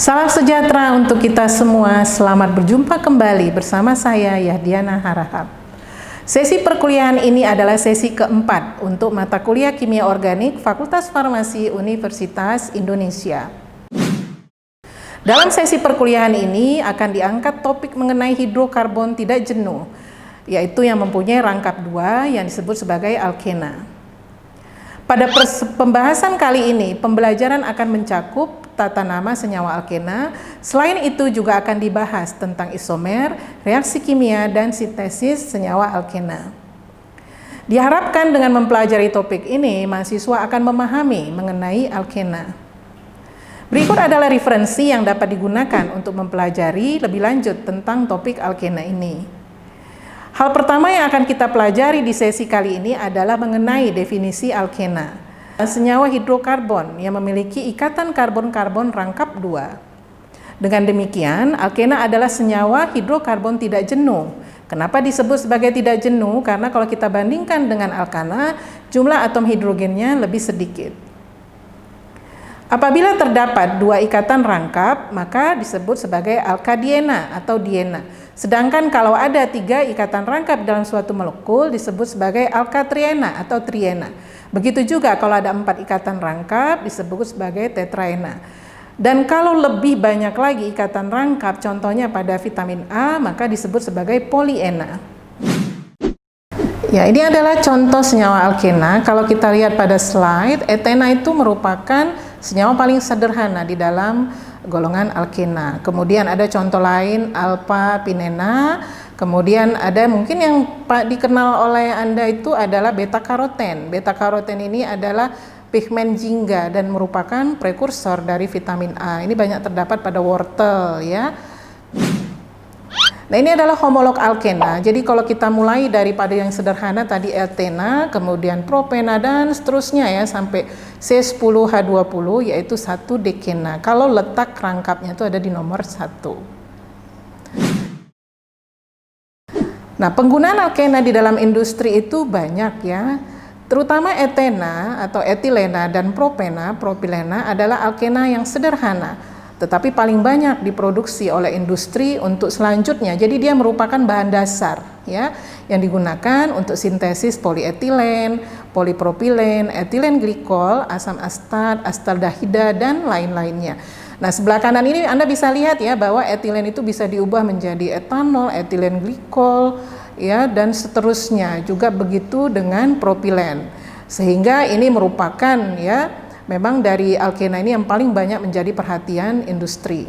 Salam sejahtera untuk kita semua. Selamat berjumpa kembali bersama saya Yahdiana Harahap. Sesi perkuliahan ini adalah sesi keempat untuk mata kuliah Kimia Organik Fakultas Farmasi Universitas Indonesia. Dalam sesi perkuliahan ini akan diangkat topik mengenai hidrokarbon tidak jenuh, yaitu yang mempunyai rangkap 2 yang disebut sebagai alkena. Pada pembahasan kali ini, pembelajaran akan mencakup tata nama senyawa alkena. Selain itu juga akan dibahas tentang isomer, reaksi kimia, dan sintesis senyawa alkena. Diharapkan dengan mempelajari topik ini, mahasiswa akan memahami mengenai alkena. Berikut adalah referensi yang dapat digunakan untuk mempelajari lebih lanjut tentang topik alkena ini. Hal pertama yang akan kita pelajari di sesi kali ini adalah mengenai definisi alkena. Senyawa hidrokarbon yang memiliki ikatan karbon-karbon rangkap 2. Dengan demikian, alkena adalah senyawa hidrokarbon tidak jenuh. Kenapa disebut sebagai tidak jenuh? Karena kalau kita bandingkan dengan alkana, jumlah atom hidrogennya lebih sedikit. Apabila terdapat 2 ikatan rangkap, maka disebut sebagai alkadiena atau diena. Sedangkan kalau ada 3 ikatan rangkap dalam suatu molekul disebut sebagai alkatriena atau triena. Begitu juga kalau ada 4 ikatan rangkap disebut sebagai tetraena. Dan kalau lebih banyak lagi ikatan rangkap, contohnya pada vitamin A, maka disebut sebagai poliena. Ya, ini adalah contoh senyawa alkena. Kalau kita lihat pada slide, etena itu merupakan senyawa paling sederhana di dalam golongan alkena. Kemudian ada contoh lain alpha pinena. Kemudian ada mungkin yang dikenal oleh Anda itu adalah beta karoten. Beta karoten ini adalah pigmen jingga dan merupakan prekursor dari vitamin A. Ini banyak terdapat pada wortel ya. Nah, ini adalah homolog alkena. Jadi kalau kita mulai daripada yang sederhana tadi etena, kemudian propena dan seterusnya ya sampai C10H20 yaitu 1 dekena. Kalau letak rangkapnya itu ada di nomor 1. Nah, penggunaan alkena di dalam industri itu banyak ya. Terutama etena atau etilena dan propilena adalah alkena yang sederhana, tetapi paling banyak diproduksi oleh industri untuk selanjutnya. Jadi dia merupakan bahan dasar ya yang digunakan untuk sintesis polietilen, polipropilen, etilen glikol, asam astat, astaldehida dan lain-lainnya. Nah, sebelah kanan ini Anda bisa lihat ya bahwa etilen itu bisa diubah menjadi etanol, etilen glikol ya dan seterusnya. Juga begitu dengan propilen. Sehingga ini merupakan ya memang dari alkena ini yang paling banyak menjadi perhatian industri.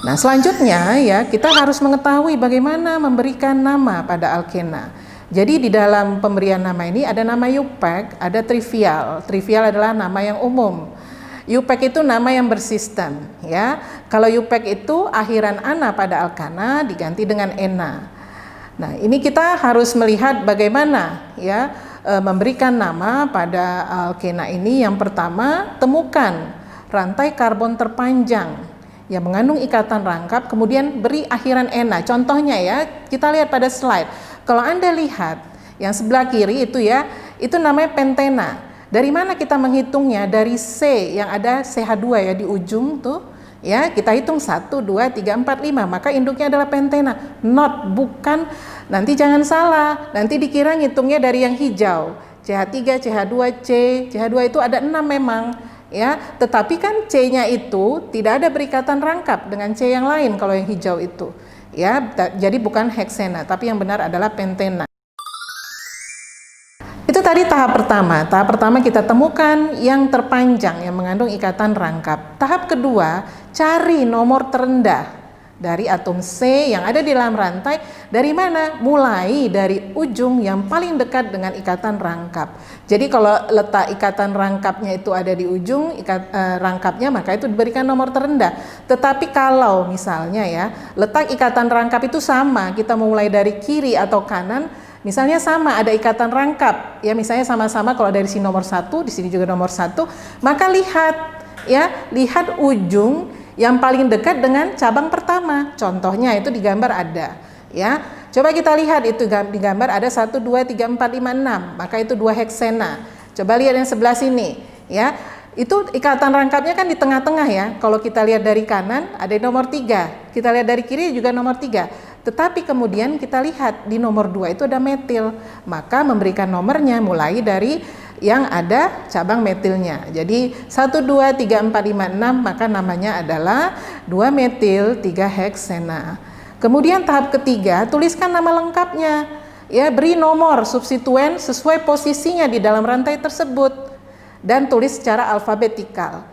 Nah, selanjutnya ya kita harus mengetahui bagaimana memberikan nama pada alkena. Jadi di dalam pemberian nama ini ada nama IUPAC, ada trivial. Trivial adalah nama yang umum. IUPAC itu nama yang bersistem ya. Kalau IUPAC itu akhiran ana pada alkana diganti dengan ena. Nah, ini kita harus melihat bagaimana ya memberikan nama pada alkena ini. Yang pertama, temukan rantai karbon terpanjang yang mengandung ikatan rangkap, kemudian beri akhiran ena. Contohnya ya, kita lihat pada slide. Kalau Anda lihat yang sebelah kiri itu ya, itu namanya pentena. Dari mana kita menghitungnya? Dari C yang ada CH2 ya di ujung tuh. Ya, kita hitung 1, 2, 3, 4, 5. Maka induknya adalah pentena. Not, bukan. Nanti jangan salah. Nanti dikira ngitungnya dari yang hijau. CH3, CH2, C. CH2 itu ada 6 memang. Ya, tetapi kan C-nya itu tidak ada berikatan rangkap dengan C yang lain kalau yang hijau itu. Ya, jadi bukan heksena, tapi yang benar adalah pentena. Itu tadi tahap pertama. Tahap pertama kita temukan yang terpanjang yang mengandung ikatan rangkap. Tahap kedua, cari nomor terendah dari atom C yang ada di dalam rantai. Dari mana? Mulai dari ujung yang paling dekat dengan ikatan rangkap. Jadi kalau letak ikatan rangkapnya itu ada di ujung rangkapnya, maka itu diberikan nomor terendah. Tetapi kalau misalnya ya, letak ikatan rangkap itu sama, kita mulai dari kiri atau kanan, misalnya sama ada ikatan rangkap, ya misalnya sama-sama kalau dari sini nomor 1, di sini juga nomor 1, maka lihat ya, lihat ujung yang paling dekat dengan cabang pertama. Contohnya itu di gambar ada ya. Coba kita lihat itu di gambar ada 1, 2, 3, 4, 5, 6, maka itu 2 heksena. Coba lihat yang sebelah sini ya. itu ikatan rangkapnya kan di tengah-tengah ya. Kalau kita lihat dari kanan ada nomor 3, kita lihat dari kiri juga nomor 3. Tetapi kemudian kita lihat di nomor 2 itu ada metil, maka memberikan nomornya mulai dari yang ada cabang metilnya. Jadi 1, 2, 3, 4, 5, 6, maka namanya adalah 2 metil 3 heksena. Kemudian tahap ketiga, tuliskan nama lengkapnya. Ya, beri nomor substituen sesuai posisinya di dalam rantai tersebut. Dan tulis secara alfabetikal.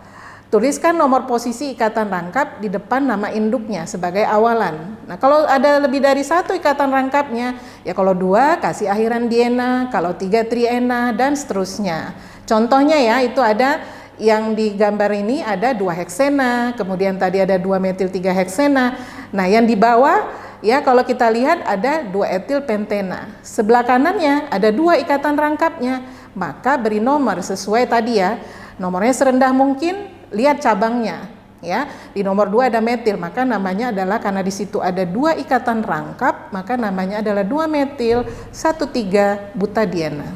Tuliskan nomor posisi ikatan rangkap di depan nama induknya sebagai awalan. Nah, kalau ada lebih dari 1 ikatan rangkapnya, ya kalau 2 kasih akhiran diena, kalau 3 triena, dan seterusnya. Contohnya ya, itu ada yang di gambar ini ada 2 heksena, kemudian tadi ada 2 metil 3 heksena. Nah, yang di bawah ya kalau kita lihat ada 2 etil pentena. Sebelah kanannya ada 2 ikatan rangkapnya. Maka beri nomor sesuai tadi ya, nomornya serendah mungkin, lihat cabangnya ya. Di nomor 2 ada metil, maka namanya adalah, karena di situ ada 2 ikatan rangkap, maka namanya adalah 2 metil 1,3 butadiena.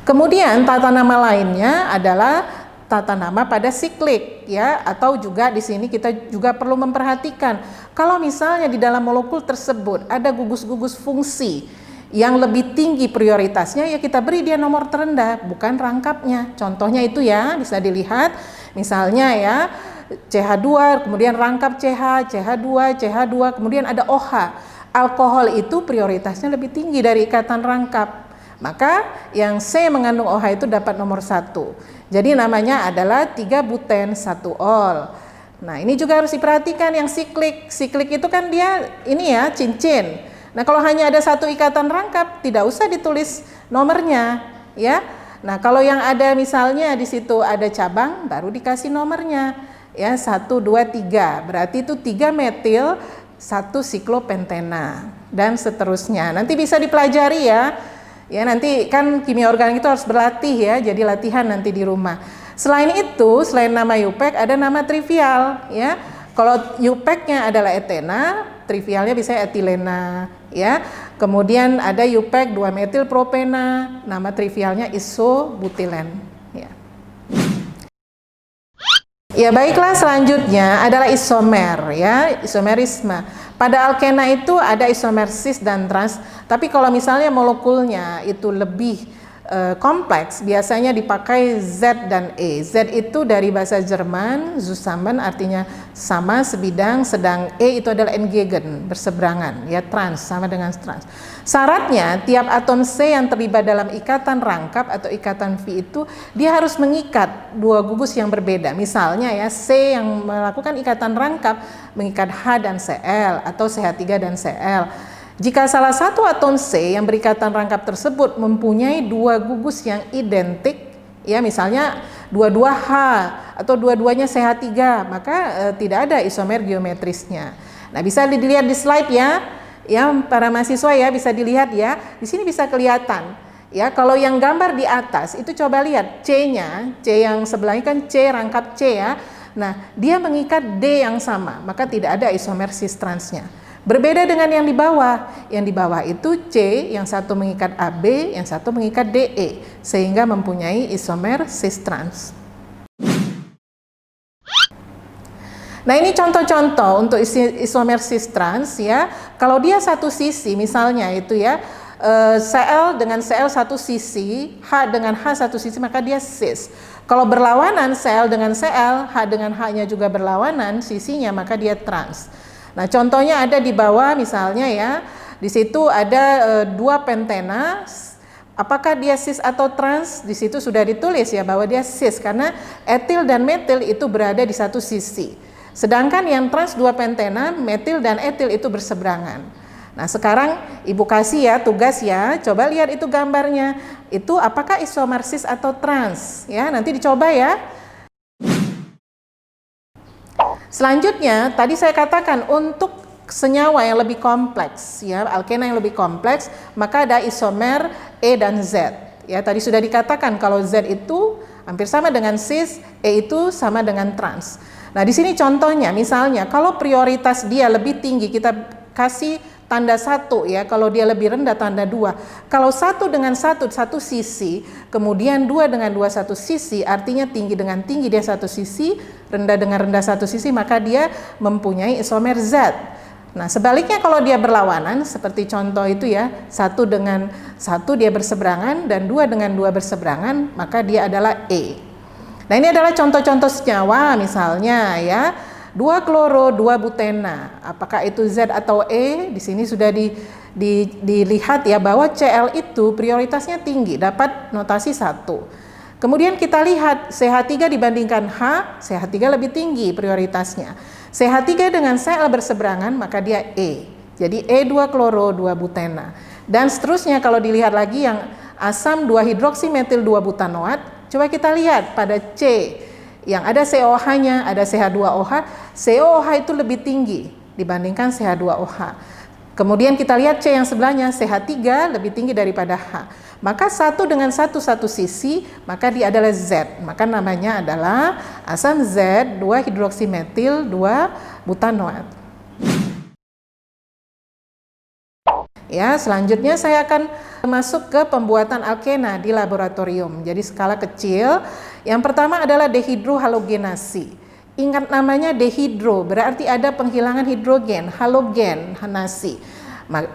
Kemudian tata nama lainnya adalah tata nama pada siklik ya, atau juga di sini kita juga perlu memperhatikan kalau misalnya di dalam molekul tersebut ada gugus-gugus fungsi yang lebih tinggi prioritasnya, ya kita beri dia nomor terendah, bukan rangkapnya. Contohnya itu ya, bisa dilihat misalnya ya CH2, kemudian rangkap CH, CH2, CH2, kemudian ada OH. Alkohol itu prioritasnya lebih tinggi dari ikatan rangkap. Maka yang C mengandung OH itu dapat nomor 1. Jadi namanya adalah 3-buten 1-ol. Nah, ini juga harus diperhatikan yang siklik. Siklik itu kan dia ini ya, cincin. Nah, kalau hanya ada 1 ikatan rangkap, tidak usah ditulis nomornya, ya. Nah, kalau yang ada misalnya di situ ada cabang, baru dikasih nomornya, ya 1, 2, 3. Berarti itu 3 metil 1 siklopentena dan seterusnya. Nanti bisa dipelajari ya. Ya, nanti kan kimia organik itu harus berlatih ya, jadi latihan nanti di rumah. Selain itu, selain nama UPEC ada nama trivial, ya. Kalau UPEC-nya adalah etena, trivialnya bisa etilena, ya. Kemudian ada UPEC 2 metil propena, nama trivialnya isobutilen, ya. Ya baiklah, selanjutnya adalah isomer ya, isomerisme. Pada alkena itu ada isomer cis dan trans, tapi kalau misalnya molekulnya itu lebih kompleks, biasanya dipakai Z dan E. Z itu dari bahasa Jerman, zusammen artinya sama, sebidang, sedang E itu adalah entgegen, berseberangan, ya trans, sama dengan trans. Syaratnya tiap atom C yang terlibat dalam ikatan rangkap atau ikatan V itu dia harus mengikat 2 gugus yang berbeda. Misalnya ya C yang melakukan ikatan rangkap mengikat H dan Cl atau CH3 dan Cl. Jika salah satu atom C yang berikatan rangkap tersebut mempunyai 2 gugus yang identik, ya misalnya dua-dua H atau dua-duanya CH3, maka tidak ada isomer geometrisnya. Nah, bisa dilihat di slide ya, para mahasiswa ya, bisa dilihat ya. Di sini bisa kelihatan. Ya, kalau yang gambar di atas itu coba lihat C-nya, C yang sebelahnya kan C rangkap C ya. Nah, dia mengikat D yang sama, maka tidak ada isomer cis transnya. Berbeda dengan yang di bawah. Yang di bawah itu C, yang satu mengikat AB, yang satu mengikat DE, sehingga mempunyai isomer cis trans. Nah, ini contoh-contoh untuk isomer cis trans ya. Kalau dia satu sisi, misalnya itu ya, Cl dengan Cl satu sisi, H dengan H satu sisi, maka dia cis. Kalau berlawanan Cl dengan Cl, H dengan H-nya juga berlawanan sisinya, maka dia trans. Nah, contohnya ada di bawah misalnya ya, di situ ada 2 pentena. Apakah dia cis atau trans? Di situ sudah ditulis ya bahwa dia cis karena etil dan metil itu berada di satu sisi. Sedangkan yang trans 2 pentena, metil dan etil itu berseberangan. Nah, sekarang Ibu kasih ya tugas ya, coba lihat itu gambarnya. Itu apakah isomer cis atau trans? Ya, nanti dicoba ya. Selanjutnya, tadi saya katakan untuk senyawa yang lebih kompleks, ya, alkena yang lebih kompleks, maka ada isomer E dan Z. Ya, tadi sudah dikatakan kalau Z itu hampir sama dengan cis, E itu sama dengan trans. Nah, di sini contohnya, misalnya kalau prioritas dia lebih tinggi, kita kasih tanda 1 ya, kalau dia lebih rendah tanda 2. Kalau 1 dengan 1 satu sisi, kemudian 2 dengan 2 satu sisi, artinya tinggi dengan tinggi dia satu sisi, rendah dengan rendah satu sisi, maka dia mempunyai isomer Z. Nah, sebaliknya kalau dia berlawanan, seperti contoh itu ya, 1 dengan 1 dia berseberangan dan 2 dengan 2 berseberangan, maka dia adalah E. Nah, ini adalah contoh-contoh senyawa misalnya ya, 2 kloro, 2 butena. Apakah itu Z atau E? Di sini sudah dilihat ya bahwa Cl itu prioritasnya tinggi, dapat notasi 1. Kemudian kita lihat CH3 dibandingkan H, CH3 lebih tinggi prioritasnya. CH3 dengan Cl berseberangan, maka dia E. Jadi E2 kloro 2 butena. Dan seterusnya kalau dilihat lagi yang asam 2 hidroksimetil 2 butanoat, coba kita lihat pada C yang ada COH-nya, ada CH2OH. COH itu lebih tinggi dibandingkan CH2OH. Kemudian kita lihat C yang sebelahnya, CH3 lebih tinggi daripada H. Maka 1 dengan 1 satu sisi, maka dia adalah Z. Maka namanya adalah asam Z 2 hidroksimetil 2 butanoat. Ya, selanjutnya saya akan masuk ke pembuatan alkena di laboratorium. Jadi skala kecil. Yang pertama adalah dehidrohalogenasi. Ingat namanya dehidro, berarti ada penghilangan hidrogen, halogenasi.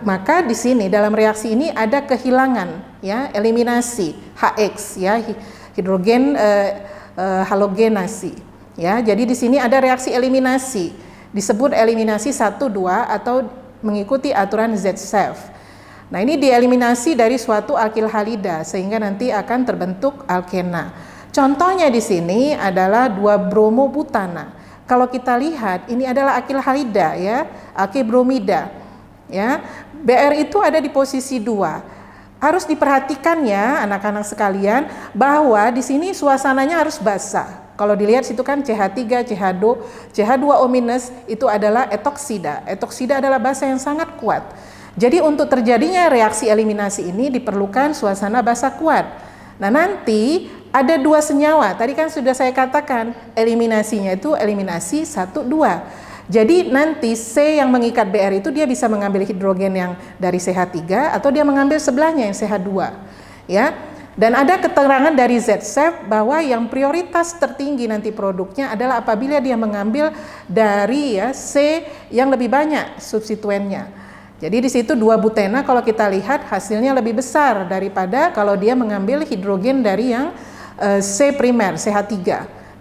Maka di sini dalam reaksi ini ada kehilangan ya, eliminasi HX ya, hidrogen halogenasi ya. Jadi di sini ada reaksi eliminasi, disebut eliminasi 1 2 atau mengikuti aturan Z-Sef. Nah, ini dieliminasi dari suatu alkil halida sehingga nanti akan terbentuk alkena. Contohnya di sini adalah 2 bromobutana. Kalau kita lihat ini adalah alkil halida ya, alkil bromida. Ya, Br itu ada di posisi 2. Harus diperhatikan ya anak-anak sekalian bahwa di sini suasananya harus basah. Kalau dilihat situ kan CH3, CH2O- itu adalah etoksida. Etoksida adalah basa yang sangat kuat. Jadi untuk terjadinya reaksi eliminasi ini diperlukan suasana basah kuat. Nah, nanti ada 2 senyawa. Tadi kan sudah saya katakan eliminasinya itu eliminasi 1 2. Jadi nanti C yang mengikat Br itu dia bisa mengambil hidrogen yang dari CH3 atau dia mengambil sebelahnya yang CH2 ya. Dan ada keterangan dari Z-Sef bahwa yang prioritas tertinggi nanti produknya adalah apabila dia mengambil dari ya C yang lebih banyak substituennya. Jadi di situ 2 butena kalau kita lihat hasilnya lebih besar daripada kalau dia mengambil hidrogen dari yang C primer CH3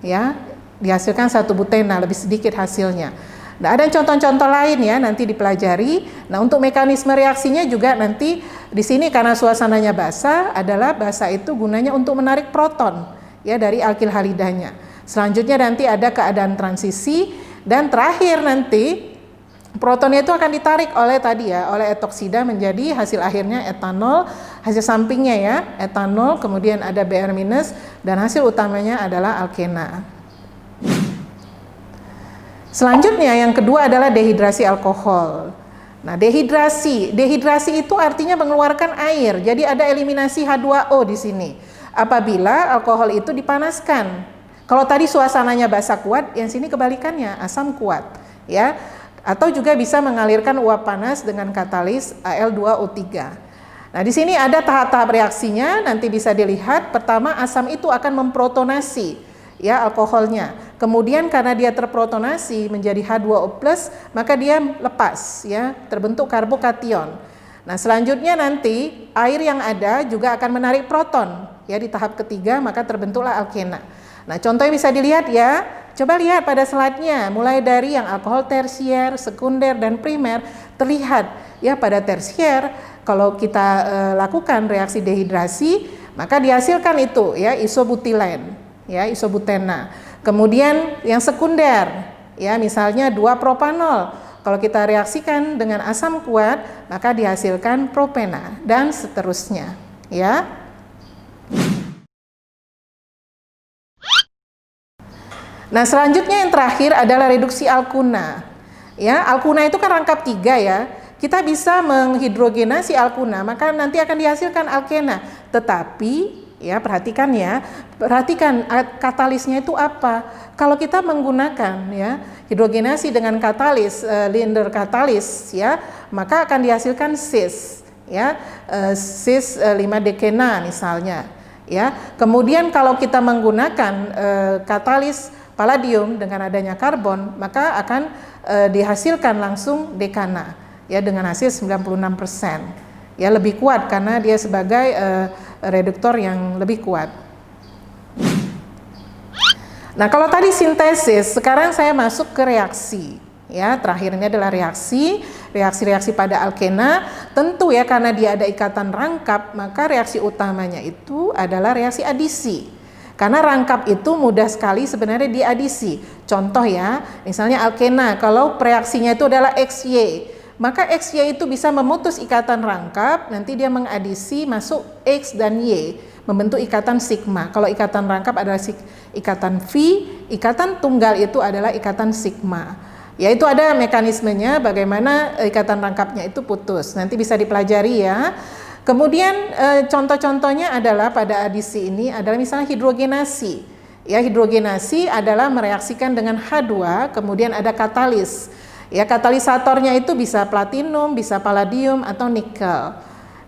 ya. Dihasilkan 1 butena, lebih sedikit hasilnya. Nah, ada contoh-contoh lain ya nanti dipelajari. Nah, untuk mekanisme reaksinya juga nanti di sini karena suasananya basah adalah basah itu gunanya untuk menarik proton ya dari alkil halidanya. Selanjutnya nanti ada keadaan transisi dan terakhir nanti protonnya itu akan ditarik oleh tadi ya, oleh etoksida menjadi hasil akhirnya etanol, hasil sampingnya ya, etanol, kemudian ada Br- dan hasil utamanya adalah alkena. Selanjutnya yang kedua adalah dehidrasi alkohol. Nah, dehidrasi itu artinya mengeluarkan air. Jadi ada eliminasi H2O di sini. Apabila alkohol itu dipanaskan. Kalau tadi suasananya basah kuat, yang sini kebalikannya, asam kuat, ya. Atau juga bisa mengalirkan uap panas dengan katalis Al2O3. Nah, di sini ada tahap-tahap reaksinya, nanti bisa dilihat. Pertama, asam itu akan memprotonasi ya alkoholnya. Kemudian karena dia terprotonasi menjadi H2O+, maka dia lepas ya, terbentuk karbokation. Nah, selanjutnya nanti air yang ada juga akan menarik proton ya di tahap ketiga, maka terbentuklah alkena. Nah, contohnya bisa dilihat ya. Coba lihat pada slide-nya, mulai dari yang alkohol tersier, sekunder dan primer terlihat ya pada tersier kalau kita lakukan reaksi dehidrasi, maka dihasilkan itu ya isobutilen. Ya, isobutena. Kemudian yang sekunder, ya misalnya 2-propanol. Kalau kita reaksikan dengan asam kuat, maka dihasilkan propena dan seterusnya, ya. Nah, selanjutnya yang terakhir adalah reduksi alkuna. Ya, alkuna itu kan rangkap 3 ya. Kita bisa menghidrogenasi alkuna, maka nanti akan dihasilkan alkena. Tetapi Ya, perhatikan ya. Perhatikan katalisnya itu apa? Kalau kita menggunakan ya hidrogenasi dengan katalis, Linder katalis ya, maka akan dihasilkan cis ya, cis 5-dekena misalnya ya. Kemudian kalau kita menggunakan katalis palladium dengan adanya karbon, maka akan dihasilkan langsung dekana ya dengan hasil 96%. Ya, lebih kuat karena dia sebagai reduktor yang lebih kuat. Nah, kalau tadi sintesis, sekarang saya masuk ke reaksi. Ya, terakhir ini adalah reaksi pada alkena. Tentu ya, karena dia ada ikatan rangkap, maka reaksi utamanya itu adalah reaksi adisi. Karena rangkap itu mudah sekali sebenarnya diadisi. Contoh ya, misalnya alkena, kalau reaksinya itu adalah XY, maka XY itu bisa memutus ikatan rangkap, nanti dia mengadisi masuk X dan Y, membentuk ikatan sigma. Kalau ikatan rangkap adalah ikatan V, ikatan tunggal itu adalah ikatan sigma. Yaitu ada mekanismenya bagaimana ikatan rangkapnya itu putus. Nanti bisa dipelajari ya. Kemudian contoh-contohnya adalah pada adisi ini adalah misalnya hidrogenasi. Ya, hidrogenasi adalah mereaksikan dengan H2, kemudian ada katalis. Ya, katalisatornya itu bisa platinum, bisa palladium atau nikel.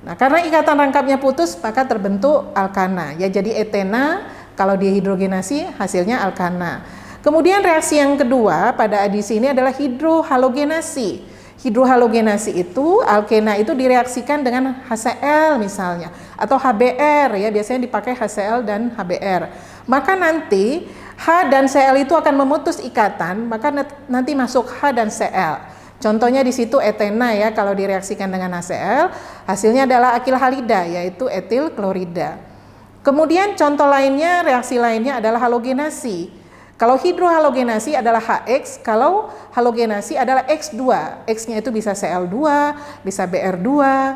Nah, karena ikatan rangkapnya putus, maka terbentuk alkana. Ya, jadi etena kalau dihidrogenasi hasilnya alkana. Kemudian reaksi yang kedua pada adisi ini adalah hidrohalogenasi. Hidrohalogenasi itu alkena itu direaksikan dengan HCl misalnya atau HBr ya, biasanya dipakai HCl dan HBr. Maka nanti H dan Cl itu akan memutus ikatan, maka nanti masuk H dan Cl. Contohnya di situ etena ya, kalau direaksikan dengan HCl, hasilnya adalah akil halida, yaitu etil klorida. Kemudian contoh lainnya, reaksi lainnya adalah halogenasi. Kalau hidrohalogenasi adalah HX, kalau halogenasi adalah X2. X-nya itu bisa Cl2, bisa Br2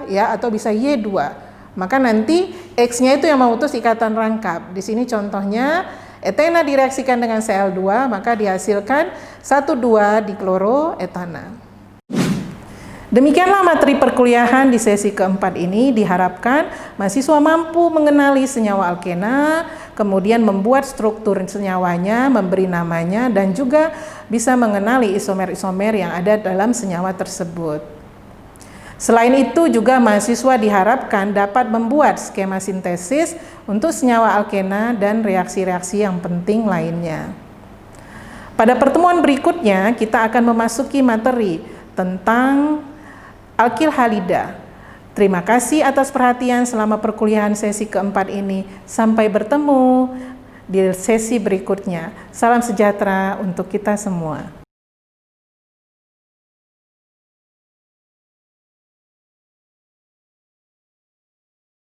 ya, atau bisa Y2. Maka nanti X-nya itu yang memutus ikatan rangkap. Di sini contohnya etena direaksikan dengan Cl2, maka dihasilkan 1,2 dikloroetana. Demikianlah materi perkuliahan di sesi keempat ini. Diharapkan mahasiswa mampu mengenali senyawa alkena, kemudian membuat struktur senyawanya, memberi namanya, dan juga bisa mengenali isomer-isomer yang ada dalam senyawa tersebut. Selain itu juga mahasiswa diharapkan dapat membuat skema sintesis untuk senyawa alkena dan reaksi-reaksi yang penting lainnya. Pada pertemuan berikutnya kita akan memasuki materi tentang alkil halida. Terima kasih atas perhatian selama perkuliahan sesi keempat ini. Sampai bertemu di sesi berikutnya. Salam sejahtera untuk kita semua.